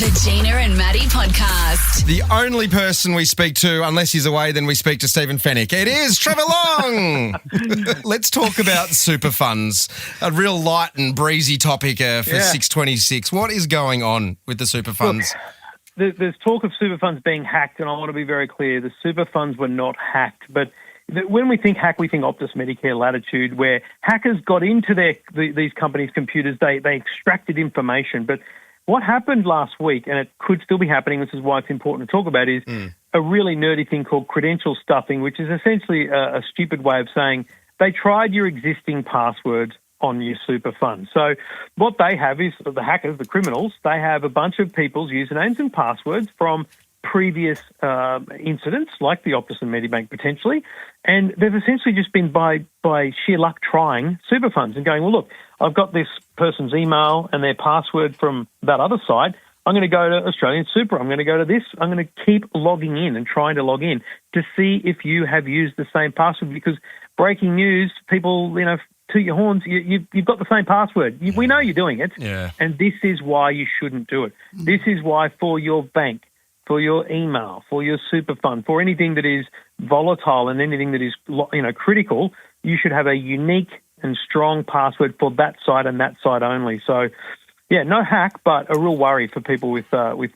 The Gina and Matty podcast. The only person we speak to, unless he's away, then we speak to Stephen Fennick. It is Trevor Long. Let's talk about super funds. A real light and breezy topic for 626. What is going on with the super funds? Look, there's talk of super funds being hacked, and I want to be very clear. The super funds were not hacked, but when we think hack, we think Optus, Medicare, Latitude, where hackers got into these companies' computers. They extracted information, but what happened last week, and it could still be happening, this is why it's important to talk about, is a really nerdy thing called credential stuffing, which is essentially a stupid way of saying they tried your existing passwords on your super fund. So what they have is, the hackers, the criminals, they have a bunch of people's usernames and passwords from previous incidents, like the Optus and Medibank potentially, and they've essentially just been by sheer luck trying super funds and going, well, look, I've got this person's email and their password from that other site. I'm going to go to Australian Super. I'm going to go to this. I'm going to keep logging in and trying to log in to see if you have used the same password, because breaking news, people, toot your horns, you've got the same password. We know you're doing it, and this is why you shouldn't do it. This is why for your bank, for your email, for your super fund, for anything that is volatile and anything that is critical, you should have a unique and strong password for that site and that site only. So, no hack, but a real worry for people with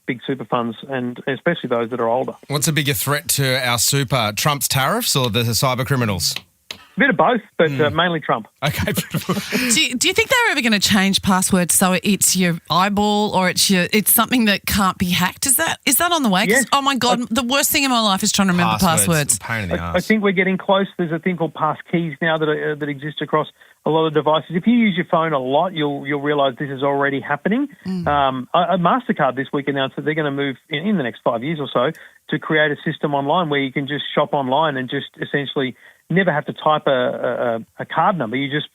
big super funds, and especially those that are older. What's a bigger threat to our super, Trump's tariffs or the cyber criminals? A bit of both, but mainly Trump. Okay. Do you think they're ever going to change passwords so it's your eyeball or it's something that can't be hacked? Is that on the way? Yes. Oh my God, the worst thing in my life is trying to remember passwords. Pain in the arse. I think we're getting close. There's a thing called pass keys now that exist across a lot of devices. If you use your phone a lot, you'll realise this is already happening. MasterCard this week announced that they're going to move in the next 5 years or so to create a system online where you can just shop online and just essentially never have to type a card number. You just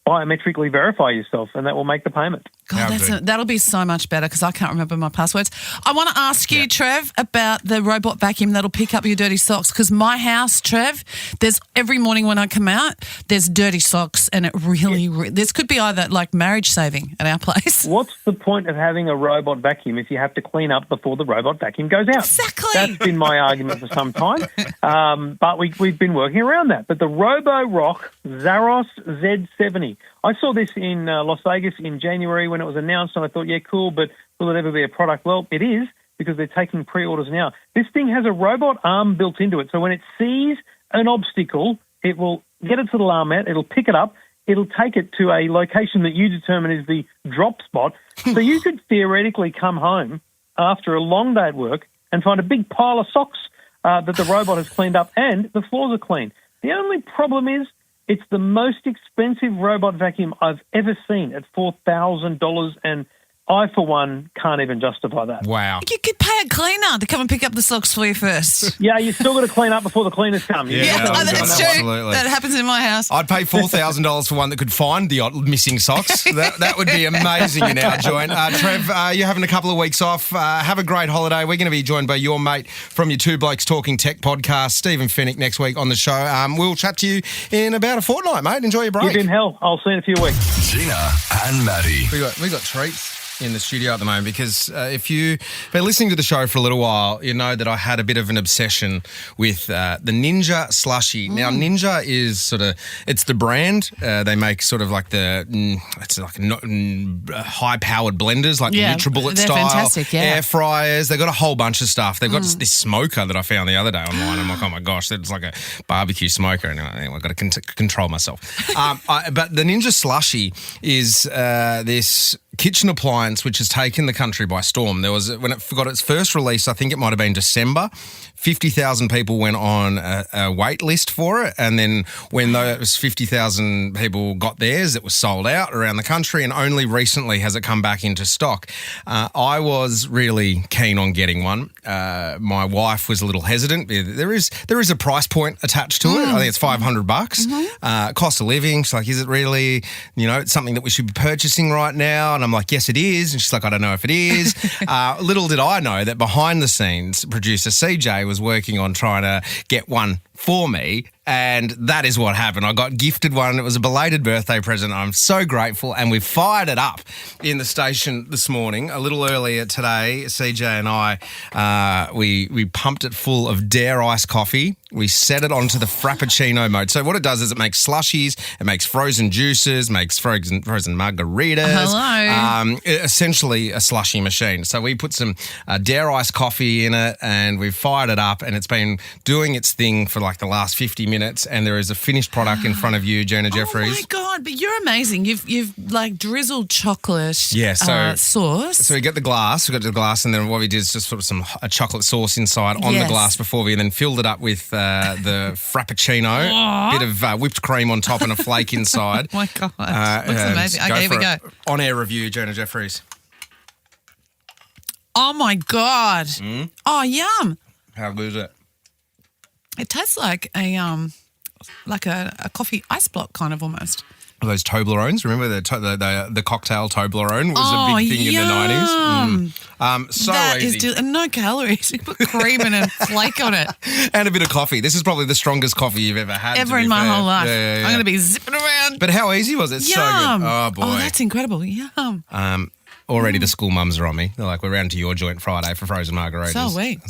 biometrically verify yourself, and that will make the payment. God, that'll be so much better because I can't remember my passwords. I want to ask you, Trev, about the robot vacuum that'll pick up your dirty socks, because my house, Trev, there's every morning when I come out, there's dirty socks, and it really this could be either like marriage saving at our place. What's the point of having a robot vacuum if you have to clean up before the robot vacuum goes out? Exactly. That's been my argument for some time, but we've been working around that. But the Robo-Rock Zaros Z70, I saw this in Las Vegas in January when it was announced, and I thought, cool, but will it ever be a product? Well, it is, because they're taking pre-orders now. This thing has a robot arm built into it, so when it sees an obstacle, it will get its little arm out, it'll pick it up, it'll take it to a location that you determine is the drop spot. So you could theoretically come home after a long day at work and find a big pile of socks that the robot has cleaned up, and the floors are clean. The only problem is it's the most expensive robot vacuum I've ever seen at $4,000, and I, for one, can't even justify that. Wow. You could pay a cleaner to come and pick up the socks for you first. Yeah, you still got to clean up before the cleaners come. That's true. Absolutely. That happens in my house. I'd pay $4,000 for one that could find the odd missing socks. That would be amazing in our joint. Trev, you're having a couple of weeks off. Have a great holiday. We're going to be joined by your mate from your Two Blokes Talking Tech podcast, Stephen Fennick, next week on the show. We'll chat to you in about a fortnight, mate. Enjoy your break. You've been hell. I'll see you in a few weeks. Gina and Matty. We got treats in the studio at the moment, because if you've been listening to the show for a little while, you know that I had a bit of an obsession with the Ninja Slushie. Now, Ninja is it's the brand. They make sort of like it's like high-powered blenders, like the NutriBullet style, fantastic, air fryers. They've got a whole bunch of stuff. They've got this smoker that I found the other day online. I'm like, oh my gosh, that's like a barbecue smoker. And anyway, I've got to control myself. But the Ninja Slushie is this kitchen appliance which has taken the country by storm. When it got its first release, I think it might have been December, 50,000 people went on a wait list for it, and then when those 50,000 people got theirs, it was sold out around the country, and only recently has it come back into stock. I was really keen on getting one. My wife was a little hesitant. There is a price point attached to it. I think it's $500. Cost of living. She's like, is it really, it's something that we should be purchasing right now? And I'm like, yes, it is. And she's like, I don't know if it is. Little did I know that behind the scenes, producer CJ was working on trying to get one for me, And that is what happened. I got gifted one. It was a belated birthday present. I'm so grateful. And we fired it up in the station this morning. A little earlier today, CJ and I, we pumped it full of Dare Ice coffee. We set it onto the Frappuccino mode. So what it does is it makes slushies, it makes frozen juices, makes frozen margaritas. Hello. Essentially a slushie machine. So we put some Dare Ice coffee in it and we've fired it up and it's been doing its thing for like the last 50 minutes and there is a finished product in front of you, Gina Jeffries. Oh, my God. But you're amazing. You've like drizzled chocolate sauce. So we get the glass. We got the glass and then what we did is just put a chocolate sauce inside on the glass before we then filled it up with the Frappuccino, bit of whipped cream on top and a flake inside. Oh, my God. Looks amazing. Okay, here we go. On-air review, Gina Jeffries. Oh, my God. Oh, yum. How good is it? It tastes like a coffee ice block kind of almost. Those Toblerones, remember the cocktail Toblerone was a big thing in the 90s. So that easy. and no calories. You put cream and a flake on it. And a bit of coffee. This is probably the strongest coffee you've ever had. Ever in my whole life. Yeah. I'm going to be zipping around. But how easy was it? Yum. So good. Oh, boy. Oh, that's incredible. Yum. Already the school mums are on me. They're like, we're round to your joint Friday for frozen margaritas. So are we.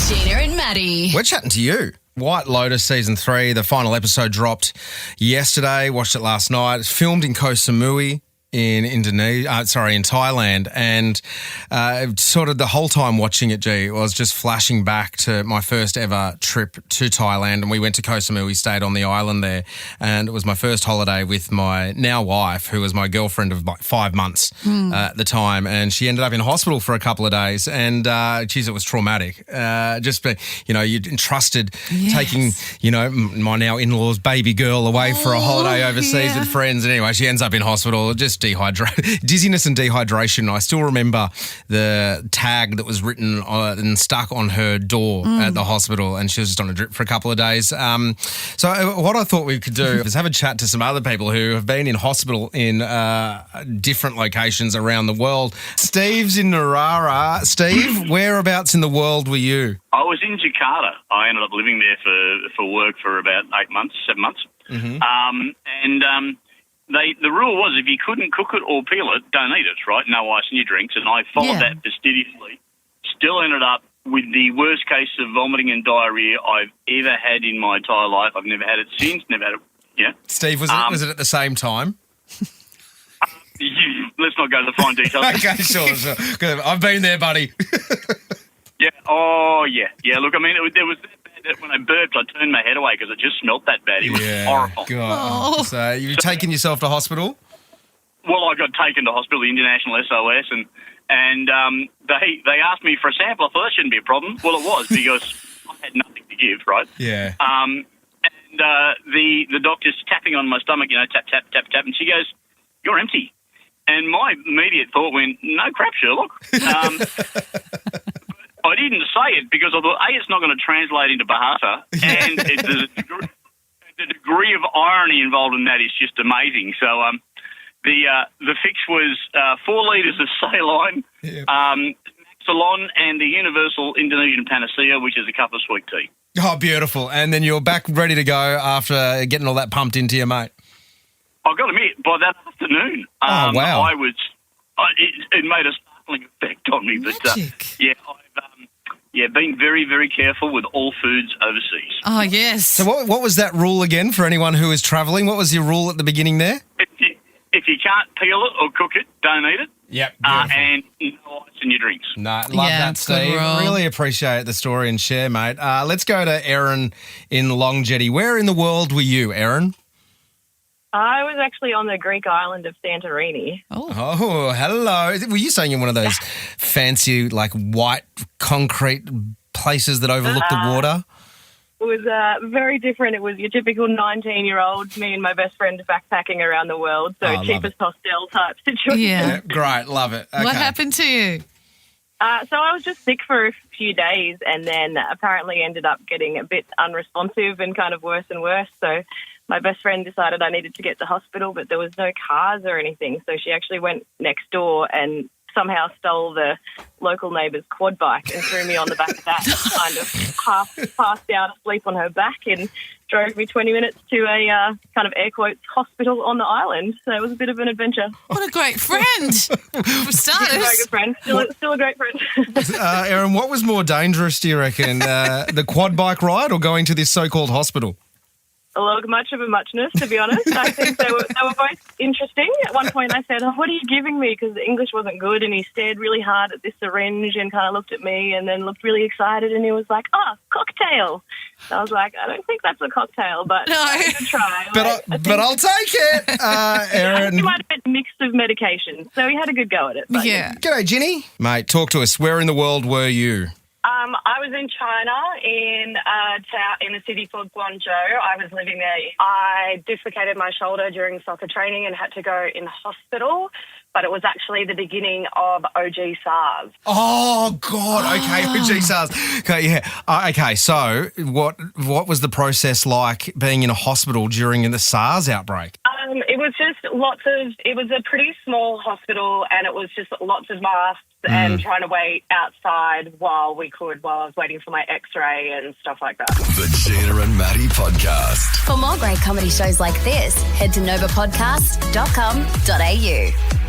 Gina and Matty. We're chatting to you. White Lotus Season 3, the final episode dropped yesterday. Watched it last night. It's filmed in Koh Samui in Thailand. And sort of the whole time watching it, I was just flashing back to my first ever trip to Thailand. And we went to Koh Samui. We stayed on the island there. And it was my first holiday with my now wife, who was my girlfriend of like 5 months at the time. And she ended up in hospital for a couple of days. And, geez, it was traumatic. You'd entrusted taking, my now in-laws baby girl away for a holiday overseas with friends. And anyway, she ends up in hospital, just dizziness and dehydration. I still remember the tag that was written and stuck on her door at the hospital, and she was just on a drip for a couple of days. So what I thought we could do is have a chat to some other people who have been in hospital in different locations around the world. Steve's in Narara. Steve, whereabouts in the world were you? I was in Jakarta. I ended up living there for work for about 7 months. Mm-hmm. The rule was if you couldn't cook it or peel it, don't eat it, right? No ice in your drinks. And I followed that fastidiously. Still ended up with the worst case of vomiting and diarrhea I've ever had in my entire life. I've never had it since, never had it, Steve, was it at the same time? Let's not go to the fine details. Okay, sure. Good. I've been there, buddy. Yeah. Oh, yeah. Yeah, look, I mean, there was that bad that when I burped, I turned my head away because it just smelt that bad. It was horrible. God. Oh. So you've taken yourself to hospital? Well, I got taken to hospital, the International SOS, and they asked me for a sample. I thought that shouldn't be a problem. Well, it was because I had nothing to give, right? Yeah. The doctor's tapping on my stomach, tap, tap, tap, tap, and she goes, "You're empty." And my immediate thought went, "No crap, Sherlock." I didn't say it because I thought, A, it's not going to translate into Bahasa, and the degree of irony involved in that is just amazing. So the fix was 4 litres of saline, Salon, and the Universal Indonesian Panacea, which is a cup of sweet tea. Oh, beautiful. And then you're back ready to go after getting all that pumped into you, mate. I've got to admit, by that afternoon, wow. It made a startling effect on me. But I've been very, very careful with all foods overseas. Oh, yes. So what was that rule again for anyone who is travelling? What was your rule at the beginning there? If you can't peel it or cook it, don't eat it. Yep. And no ice in your drinks. No, love that, Steve. Really appreciate the story and share, mate. Let's go to Erin in Long Jetty. Where in the world were you, Erin? I was actually on the Greek island of Santorini. Oh, hello. Were you saying in one of those fancy, like, white concrete places that overlook the water? It was very different. It was your typical 19-year-old, me and my best friend backpacking around the world, so cheapest hostel type situation. Yeah, great. Love it. Okay. What happened to you? So I was just sick for a few days and then apparently ended up getting a bit unresponsive and kind of worse and worse, so my best friend decided I needed to get to hospital, but there was no cars or anything. So she actually went next door and somehow stole the local neighbour's quad bike and threw me on the back of that, kind of half passed out asleep on her back, and drove me 20 minutes to a kind of air quotes hospital on the island. So it was a bit of an adventure. What a great friend, for starters. Very good friend. Still a great friend. Erin, what was more dangerous, do you reckon, the quad bike ride or going to this so-called hospital? A lot much of a muchness, to be honest. I think they were both interesting. At one point I said, what are you giving me? Because the English wasn't good, and he stared really hard at this syringe and kind of looked at me and then looked really excited, and he was like, cocktail. So I was like, I don't think that's a cocktail, but I could try. But I'll take it, Erin. He might have been a mix of medication, so he had a good go at it. But Yeah. G'day, Ginny. Mate, talk to us. Where in the world were you? I was in China in a city called Guangzhou. I was living there. I dislocated my shoulder during soccer training and had to go in hospital, but it was actually the beginning of OG SARS. Oh, God. Okay, OG SARS. Okay, yeah. Okay, so what was the process like being in a hospital during the SARS outbreak? It was just it was a pretty small hospital, and it was just lots of masks and trying to wait outside while I was waiting for my x-ray and stuff like that. The Gina and Matty Podcast. For more great comedy shows like this, head to novapodcast.com.au.